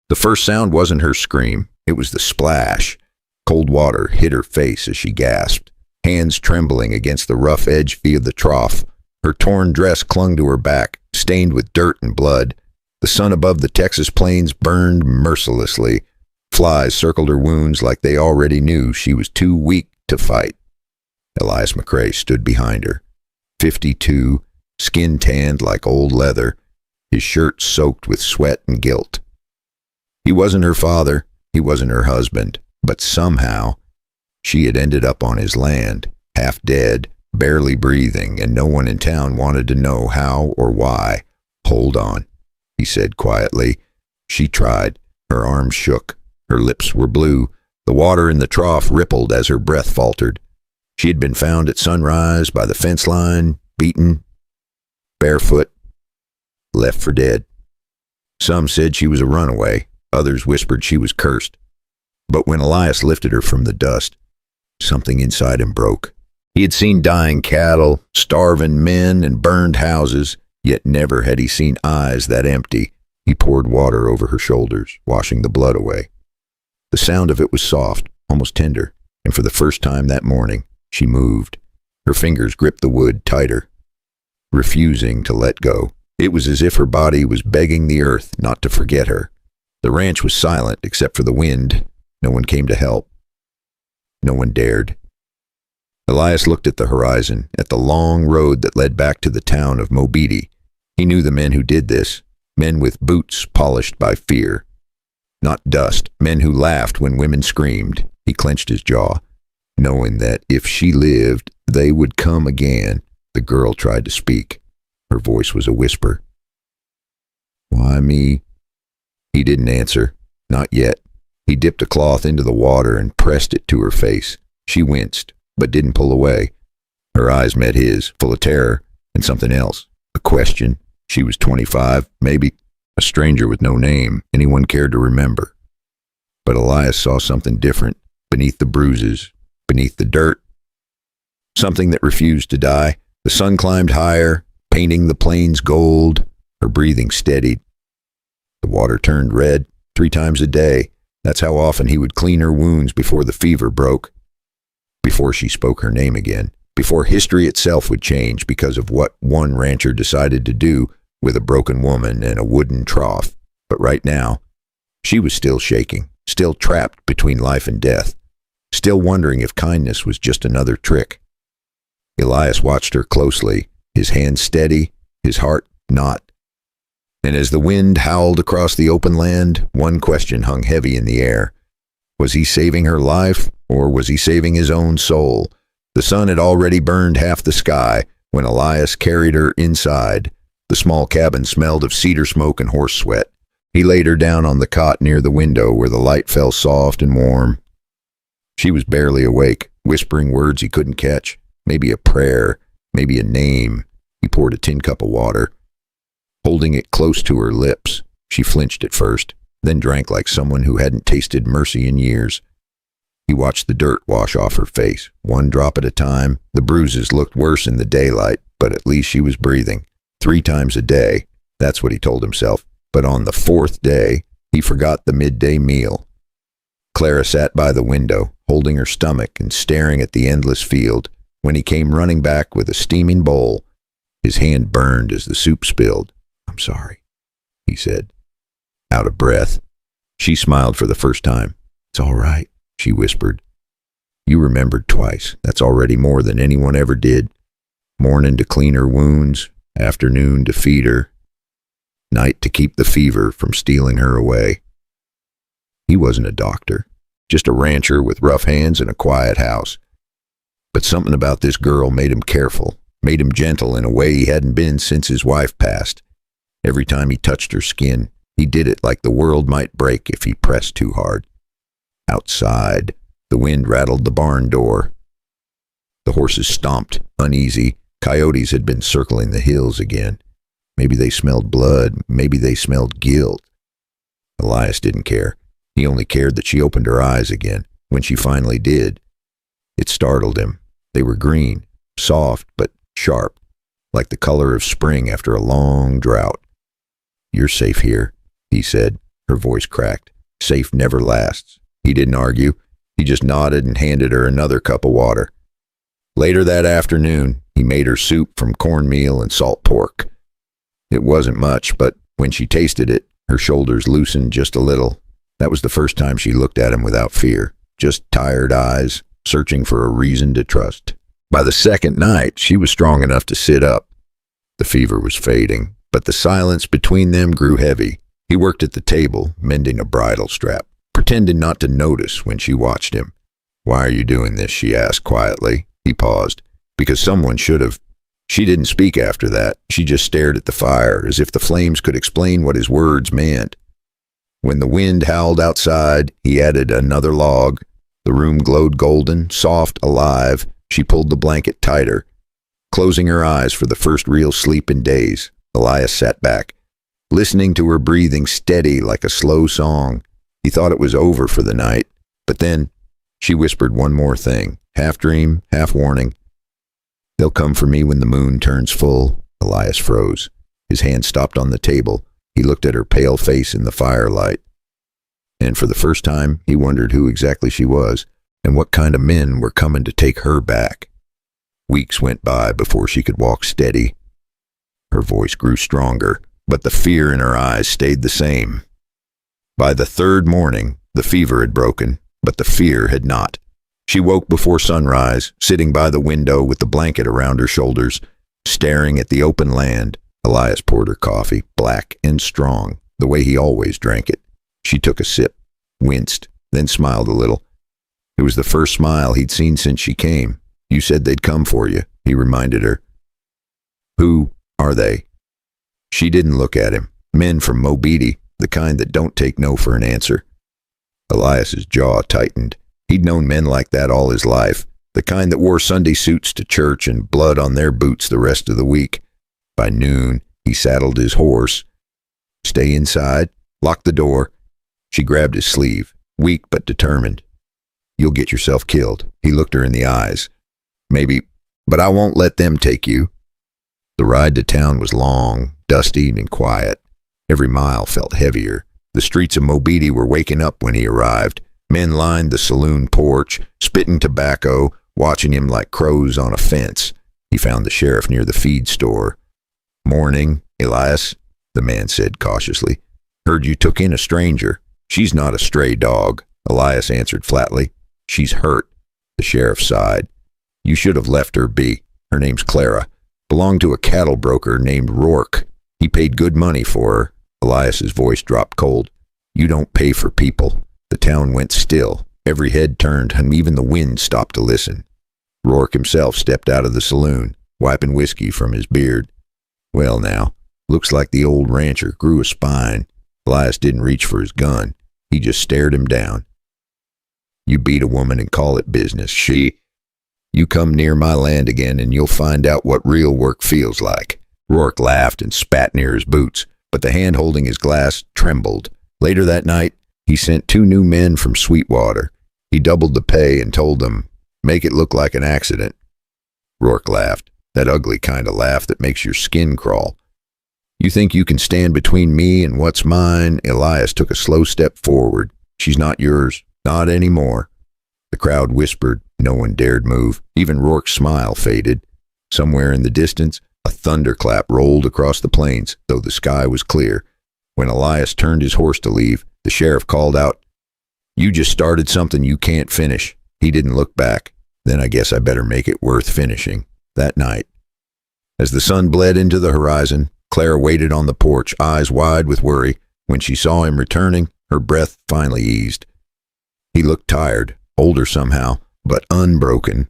The first sound wasn't her scream. It was the splash. Cold water hit her face as she gasped, hands trembling against the rough edge of the trough. Her torn dress clung to her back, stained with dirt and blood. The sun above the Texas plains burned mercilessly. Flies circled her wounds like they already knew she was too weak to fight. Elias McCrae stood behind her. 52, skin tanned like old leather, his shirt soaked with sweat and guilt. He wasn't her father, he wasn't her husband, but somehow she had ended up on his land, half dead, barely breathing, and no one in town wanted to know how or why. "Hold on," he said quietly. She tried. Her arms shook. Her lips were blue. The water in the trough rippled as her breath faltered. She had been found at sunrise by the fence line, beaten, barefoot, left for dead. Some said she was a runaway. Others whispered she was cursed. But when Elias lifted her from the dust, something inside him broke. He had seen dying cattle, starving men, and burned houses, yet never had he seen eyes that empty. He poured water over her shoulders, washing the blood away. The sound of it was soft, almost tender, and for the first time that morning, she moved. Her fingers gripped the wood tighter, refusing to let go. It was as if her body was begging the earth not to forget her. The ranch was silent except for the wind. No one came to help. No one dared. Elias looked at the horizon, at the long road that led back to the town of Mobeetie. He knew the men who did this, men with boots polished by fear. Not dust, men who laughed when women screamed. He clenched his jaw, knowing that if she lived, they would come again. The girl tried to speak. Her voice was a whisper. "Why me?" He didn't answer. Not yet. He dipped a cloth into the water and pressed it to her face. She winced, but didn't pull away. Her eyes met his, full of terror and something else. A question. She was 25, maybe a stranger with no name anyone cared to remember. But Elias saw something different beneath the bruises, beneath the dirt. Something that refused to die. The sun climbed higher, painting the plains gold. Her breathing steadied. The water turned red 3 times a day. That's how often he would clean her wounds before the fever broke. Before she spoke her name again. Before history itself would change because of what one rancher decided to do with a broken woman and a wooden trough. But right now, she was still shaking, still trapped between life and death, still wondering if kindness was just another trick. Elias watched her closely, his hand steady, his heart not. And as the wind howled across the open land, one question hung heavy in the air. Was he saving her life, or was he saving his own soul? The sun had already burned half the sky when Elias carried her inside. The small cabin smelled of cedar smoke and horse sweat. He laid her down on the cot near the window where the light fell soft and warm. She was barely awake, whispering words he couldn't catch. Maybe a prayer, maybe a name. He poured a tin cup of water. Holding it close to her lips, she flinched at first, then drank like someone who hadn't tasted mercy in years. He watched the dirt wash off her face, one drop at a time. The bruises looked worse in the daylight, but at least she was breathing. 3 times a day, that's what he told himself. But on the 4th day, he forgot the midday meal. Clara sat by the window, holding her stomach and staring at the endless field. When he came running back with a steaming bowl, his hand burned as the soup spilled. "I'm sorry," he said, out of breath. She smiled for the first time. "It's all right," she whispered. "You remembered twice. That's already more than anyone ever did. Morning to clean her wounds, afternoon to feed her, night to keep the fever from stealing her away." He wasn't a doctor, just a rancher with rough hands and a quiet house. But something about this girl made him careful, made him gentle in a way he hadn't been since his wife passed. Every time he touched her skin, he did it like the world might break if he pressed too hard. Outside, the wind rattled the barn door. The horses stomped, uneasy. Coyotes had been circling the hills again. Maybe they smelled blood, maybe they smelled guilt. Elias didn't care. He only cared that she opened her eyes again, when she finally did. It startled him. They were green, soft but sharp, like the color of spring after a long drought. "You're safe here," he said. Her voice cracked. Safe never lasts. He didn't argue. He just nodded and handed her another cup of water. Later that afternoon, he made her soup from cornmeal and salt pork. It wasn't much, but when she tasted it, her shoulders loosened just a little. That was the first time she looked at him without fear, just tired eyes, searching for a reason to trust. By the second night, she was strong enough to sit up. The fever was fading, but the silence between them grew heavy. He worked at the table, mending a bridle strap, pretending not to notice when she watched him. "Why are you doing this?" she asked quietly. He paused. "Because someone should have." She didn't speak after that. She just stared at the fire, as if the flames could explain what his words meant. When the wind howled outside, he added another log. The room glowed golden, soft, alive. She pulled the blanket tighter. Closing her eyes for the first real sleep in days, Elias sat back, listening to her breathing steady like a slow song. He thought it was over for the night, but then she whispered one more thing, half dream, half warning. "They'll come for me when the moon turns full." Elias froze. His hand stopped on the table. He looked at her pale face in the firelight. And for the first time, he wondered who exactly she was and what kind of men were coming to take her back. Weeks went by before she could walk steady. Her voice grew stronger, but the fear in her eyes stayed the same. By the third morning, the fever had broken, but the fear had not. She woke before sunrise, sitting by the window with the blanket around her shoulders, staring at the open land. Elias poured her coffee, black and strong, the way he always drank it. She took a sip, winced, then smiled a little. It was the first smile he'd seen since she came. "You said they'd come for you," he reminded her. "Who are they?" She didn't look at him. Men from Mobeetie, the kind that don't take no for an answer. Elias's jaw tightened. He'd known men like that all his life, the kind that wore Sunday suits to church and blood on their boots the rest of the week. By noon, he saddled his horse. "Stay inside. Lock the door." She grabbed his sleeve, weak but determined. "You'll get yourself killed." He looked her in the eyes. "Maybe, but I won't let them take you." The ride to town was long, dusty, and quiet. Every mile felt heavier. The streets of Mobeetie were waking up when he arrived. Men lined the saloon porch, spitting tobacco, watching him like crows on a fence. He found the sheriff near the feed store. "Morning, Elias," the man said cautiously. "Heard you took in a stranger." "She's not a stray dog," Elias answered flatly. "She's hurt." The sheriff sighed. "You should have left her be. Her name's Clara. Belonged to a cattle broker named Rourke. He paid good money for her." Elias's voice dropped cold. "You don't pay for people." The town went still. Every head turned, and even the wind stopped to listen. Rourke himself stepped out of the saloon, wiping whiskey from his beard. "Well now, looks like the old rancher grew a spine." Elias didn't reach for his gun. He just stared him down. "You beat a woman and call it business. You come near my land again and you'll find out what real work feels like." Rourke laughed and spat near his boots, but the hand holding his glass trembled. Later that night, he sent 2 new men from Sweetwater. He doubled the pay and told them, "Make it look like an accident." Rourke laughed, that ugly kind of laugh that makes your skin crawl. "You think you can stand between me and what's mine?" Elias took a slow step forward. "She's not yours. Not anymore." The crowd whispered. No one dared move. Even Rourke's smile faded. Somewhere in the distance, a thunderclap rolled across the plains, though the sky was clear. When Elias turned his horse to leave, the sheriff called out, "You just started something you can't finish." He didn't look back. "Then I guess I better make it worth finishing." That night, as the sun bled into the horizon, Clara waited on the porch, eyes wide with worry. When she saw him returning, her breath finally eased. He looked tired, older somehow, but unbroken.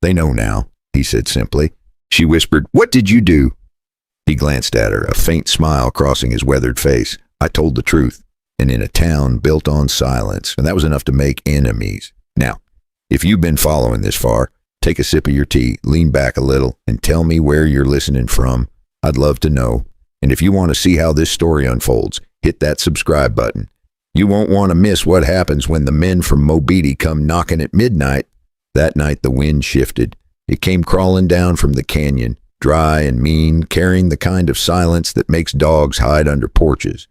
"They know now," he said simply. She whispered, "What did you do?" He glanced at her, a faint smile crossing his weathered face. "I told the truth, and in a town built on silence, and that was enough to make enemies. Now, if you've been following this far, take a sip of your tea, lean back a little, and tell me where you're listening from. I'd love to know. And if you want to see how this story unfolds, hit that subscribe button. You won't want to miss what happens when the men from Mobeetie come knocking at midnight." That night the wind shifted. It came crawling down from the canyon, dry and mean, carrying the kind of silence that makes dogs hide under porches.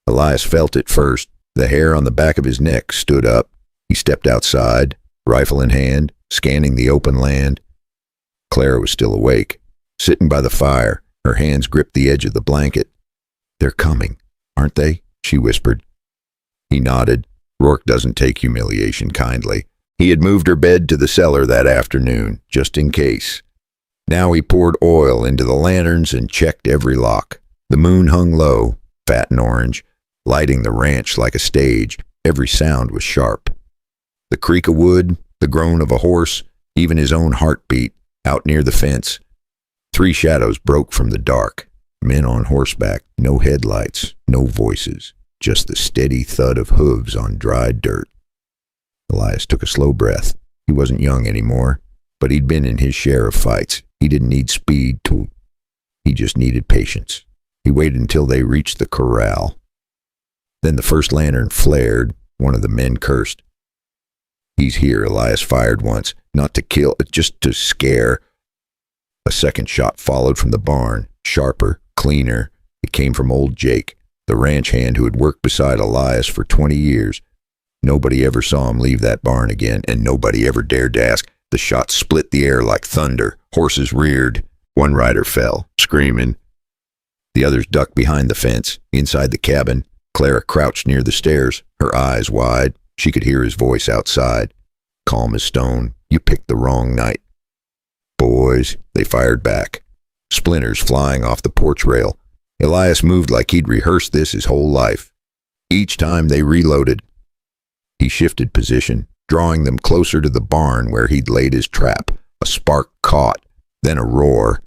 Elias felt it first. The hair on the back of his neck stood up. He stepped outside, rifle in hand, scanning the open land. Clara was still awake, sitting by the fire. Her hands gripped the edge of the blanket. "They're coming, aren't they?" she whispered. He nodded. Rourke doesn't take humiliation kindly. He had moved her bed to the cellar that afternoon, just in case. Now he poured oil into the lanterns and checked every lock. The moon hung low, fat and orange, lighting the ranch like a stage. Every sound was sharp. The creak of wood, the groan of a horse, even his own heartbeat, out near the fence. 3 shadows broke from the dark. Men on horseback, no headlights, no voices, just the steady thud of hooves on dried dirt. Elias took a slow breath. He wasn't young anymore, but he'd been in his share of fights. He didn't need speed he just needed patience. He waited until they reached the corral. Then the first lantern flared. One of the men cursed. "He's here," Elias fired once, not to kill, just to scare. A second shot followed from the barn, sharper, cleaner. It came from old Jake, the ranch hand who had worked beside Elias for 20 years. Nobody ever saw him leave that barn again, and nobody ever dared to ask. The shot split the air like thunder. Horses reared. One rider fell, screaming. The others ducked behind the fence. Inside the cabin, Clara crouched near the stairs, her eyes wide. She could hear his voice outside. Calm as stone. "You picked the wrong night." "Boys," they fired back. Splinters flying off the porch rail. Elias moved like he'd rehearsed this his whole life. Each time they reloaded. He shifted position, drawing them closer to the barn where he'd laid his trap. A spark caught, then a roar.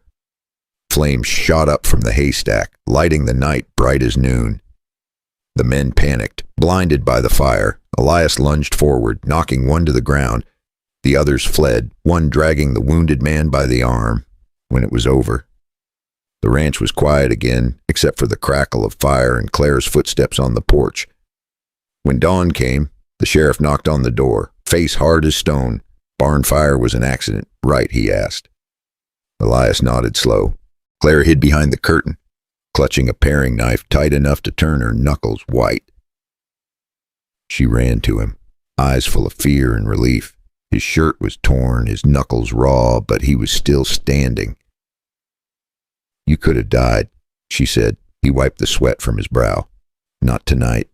Flames shot up from the haystack, lighting the night bright as noon. The men panicked, blinded by the fire. Elias lunged forward, knocking one to the ground. The others fled, one dragging the wounded man by the arm. When it was over, the ranch was quiet again, except for the crackle of fire and Clara's footsteps on the porch. When dawn came, the sheriff knocked on the door, face hard as stone. "Barn fire was an accident, right?" he asked. Elias nodded slow. Clara hid behind the curtain, clutching a paring knife tight enough to turn her knuckles white. She ran to him, eyes full of fear and relief. His shirt was torn, his knuckles raw, but he was still standing. "You could have died," she said. He wiped the sweat from his brow. "Not tonight."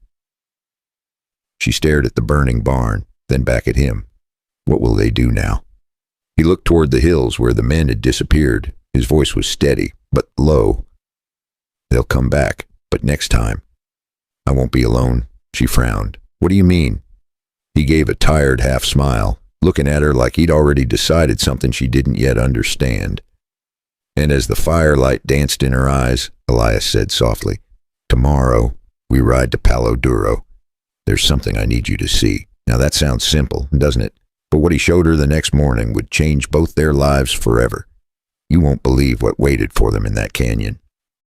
She stared at the burning barn, then back at him. What will they do now? He looked toward the hills where the men had disappeared. His voice was steady, but low. "They'll come back, but next time. I won't be alone." She frowned. "What do you mean?" He gave a tired half smile, looking at her like he'd already decided something she didn't yet understand. And as the firelight danced in her eyes, Elias said softly, "Tomorrow, we ride to Palo Duro. There's something I need you to see." Now that sounds simple, doesn't it? But what he showed her the next morning would change both their lives forever. You won't believe what waited for them in that canyon.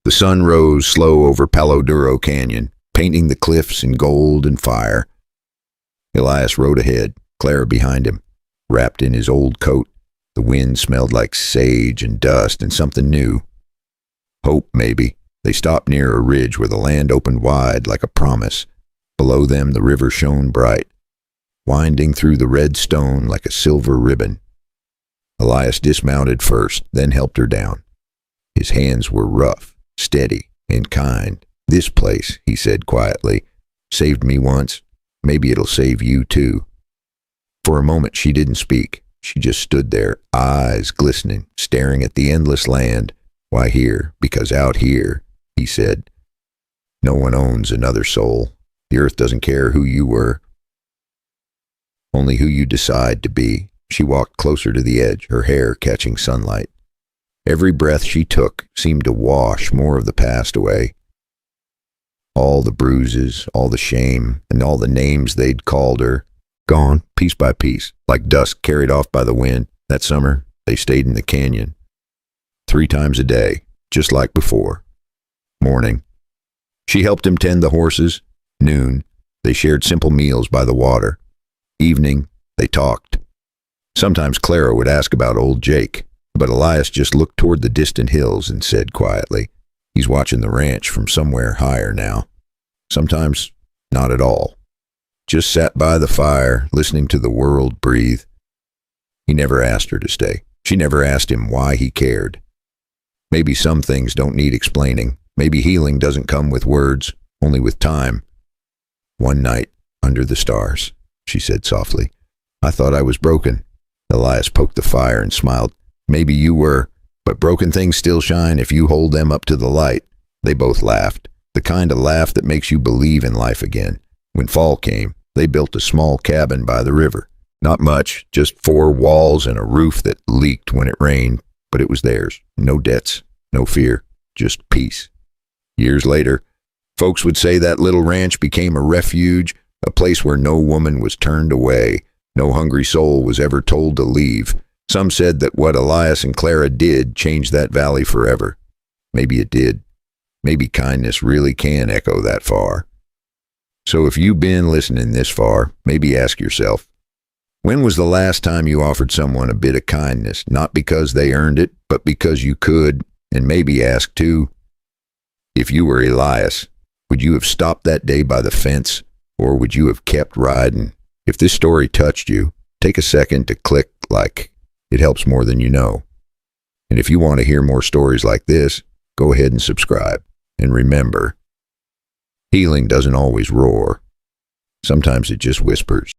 The sun rose slow over Palo Duro Canyon, painting the cliffs in gold and fire. Elias rode ahead, Clara behind him, wrapped in his old coat. The wind smelled like sage and dust and something new. Hope, maybe. They stopped near a ridge where the land opened wide like a promise. Below them the river shone bright, winding through the red stone like a silver ribbon. Elias dismounted first, then helped her down. His hands were rough, steady, and kind. "This place," he said quietly, "saved me once. Maybe it'll save you too." For a moment she didn't speak. She just stood there, eyes glistening, staring at the endless land. "Why here? Because out here," he said, "no one owns another soul. The earth doesn't care who you were, only who you decide to be." She walked closer to the edge, her hair catching sunlight. Every breath she took seemed to wash more of the past away. All the bruises, all the shame, and all the names they'd called her, gone piece by piece, like dust carried off by the wind. That summer, they stayed in the canyon. 3 times a day, just like before. Morning, she helped him tend the horses. Noon, they shared simple meals by the water. Evening, they talked. Sometimes Clara would ask about old Jake, but Elias just looked toward the distant hills and said quietly, "He's watching the ranch from somewhere higher now." Sometimes not at all. Just sat by the fire, listening to the world breathe. He never asked her to stay. She never asked him why he cared. Maybe some things don't need explaining. Maybe healing doesn't come with words, only with time. One night, under the stars, she said softly, I thought I was broken. Elias poked the fire and smiled. Maybe you were, but broken things still shine if you hold them up to the light. They both laughed, the kind of laugh that makes you believe in life again. When fall came, they built a small cabin by the river. Not much, just 4 walls and a roof that leaked when it rained, but it was theirs. No debts, no fear, just peace. Years later, folks would say that little ranch became a refuge, a place where no woman was turned away, no hungry soul was ever told to leave. Some said that what Elias and Clara did changed that valley forever. Maybe it did. Maybe kindness really can echo that far. So if you've been listening this far, maybe ask yourself, when was the last time you offered someone a bit of kindness, not because they earned it, but because you could? And maybe ask too, if you were Elias, would you have stopped that day by the fence, or would you have kept riding? If this story touched you, take a second to click like. It helps more than you know. And if you want to hear more stories like this, go ahead and subscribe. And remember, healing doesn't always roar. Sometimes it just whispers.